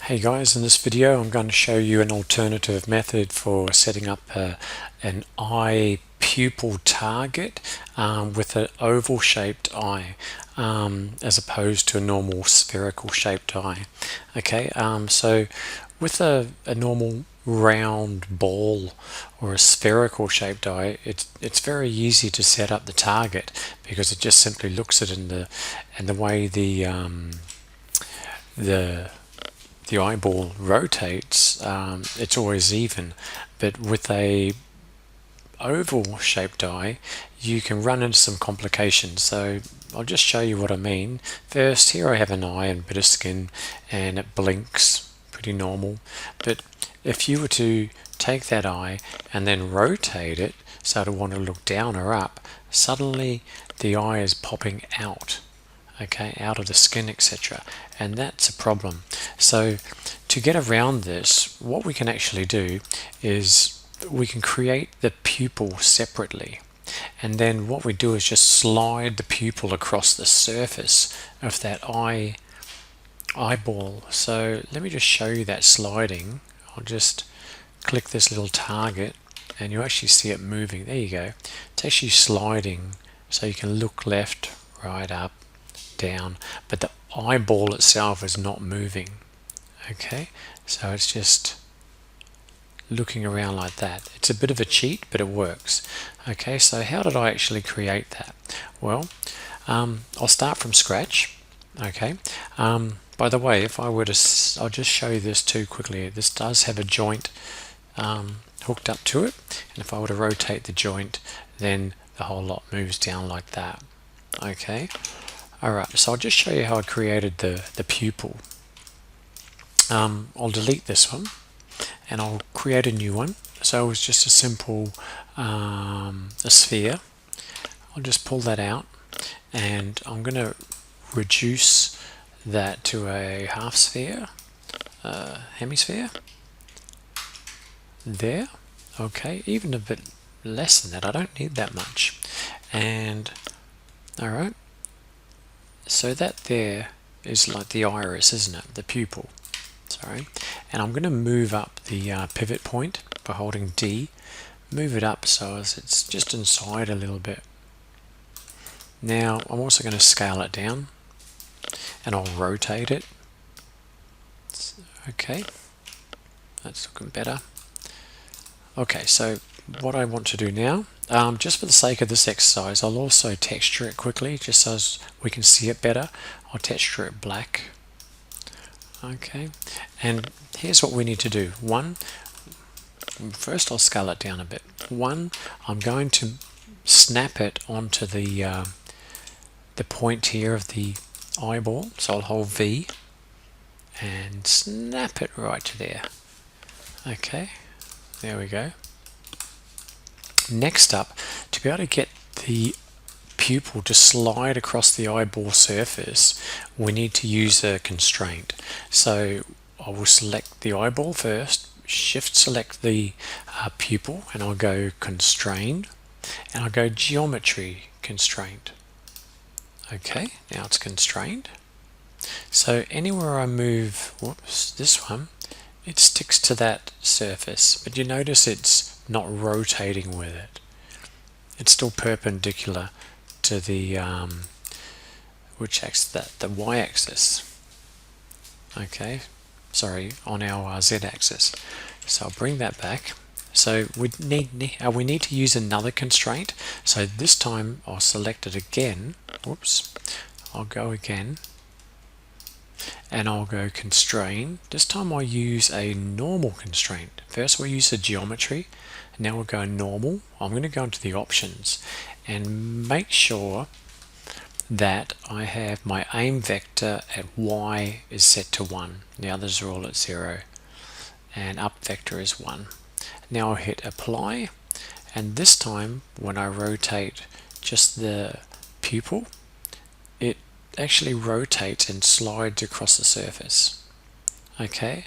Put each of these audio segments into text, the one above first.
Hey guys, in this video I'm going to show you an alternative method for setting up an eye pupil target with an oval shaped eye as opposed to a normal spherical shaped eye. Okay, so with a normal round ball or a spherical shaped eye, it's very easy to set up the target because it just simply looks at it in the way the eyeball rotates, it's always even. But with a oval shaped eye, you can run into some complications. So I'll just show you what I mean. First, here I have an eye and a bit of skin, and it blinks pretty normal. But if you were to take that eye and then rotate it so to want to look down or up, suddenly the eye is popping out, okay, out of the skin, etc., and that's a problem. So to get around this, what we can actually do is we can create the pupil separately, and then what we do is just slide the pupil across the surface of that eyeball. So let me just show you that sliding. I'll just click this little target and you actually see it moving. There you go. It's actually sliding, so you can look left, right, up, down, but the eyeball itself is not moving. Okay, so it's just looking around like that. It's a bit of a cheat, but it works. Okay, so how did I actually create that? Well, I'll start from scratch. Okay, by the way, if I were to, I'll just show you this too quickly. This does have a joint hooked up to it, and if I were to rotate the joint, then the whole lot moves down like that. Okay. Alright, so I'll just show you how I created the pupil. I'll delete this one and I'll create a new one. So it was just a simple a sphere. I'll just pull that out and I'm going to reduce that to a half sphere, hemisphere. There. Okay, even a bit less than that. I don't need that much. And alright. So that there is like the iris, isn't it? The pupil. Sorry. And I'm going to move up the pivot point by holding D. Move it up so as it's just inside a little bit. Now I'm also going to scale it down and I'll rotate it. Okay. That's looking better. Okay, so what I want to do now, just for the sake of this exercise, I'll also texture it quickly just so as we can see it better. I'll texture it black. Okay, and here's what we need to do. First I'll scale it down a bit. I'm going to snap it onto the point here of the eyeball. So I'll hold V and snap it right to there. Okay, there we go. Next up, to be able to get the pupil to slide across the eyeball surface, we need to use a constraint. So I will select the eyeball first, shift select the pupil, and I'll go constrained, and I'll go geometry constraint. Okay, now it's constrained. So anywhere I move, whoops, this one, it sticks to that surface, but you notice it's not rotating with it. It's still perpendicular to the which axis? The y-axis. Okay, sorry, on our z-axis. So I'll bring that back. So we need to use another constraint. So this time I'll select it again. Whoops. I'll go again. And I'll go constrain. This time I'll use a normal constraint. First we'll use the geometry. Now we'll go normal. I'm going to go into the options and make sure that I have my aim vector at y is set to 1. The others are all at 0. And up vector is 1. Now I'll hit apply, and this time when I rotate just the pupil, it actually rotates and slides across the surface. Okay,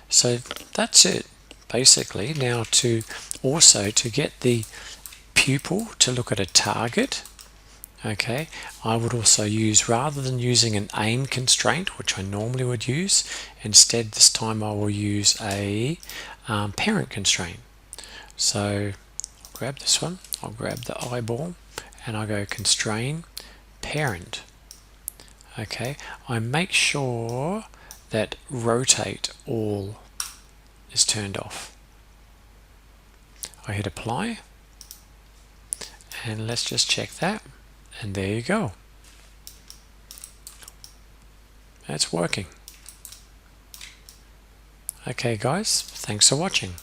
so that's it basically. Now to get the pupil to look at a target, Okay, I would also use, rather than using an aim constraint, which I normally would use, instead this time I will use a parent constraint. So I'll grab this one, I'll grab the eyeball, and I go constrain parent. Okay, I make sure that rotate all is turned off. I hit apply, and let's just check that, and there you go. That's working. Okay guys, thanks for watching.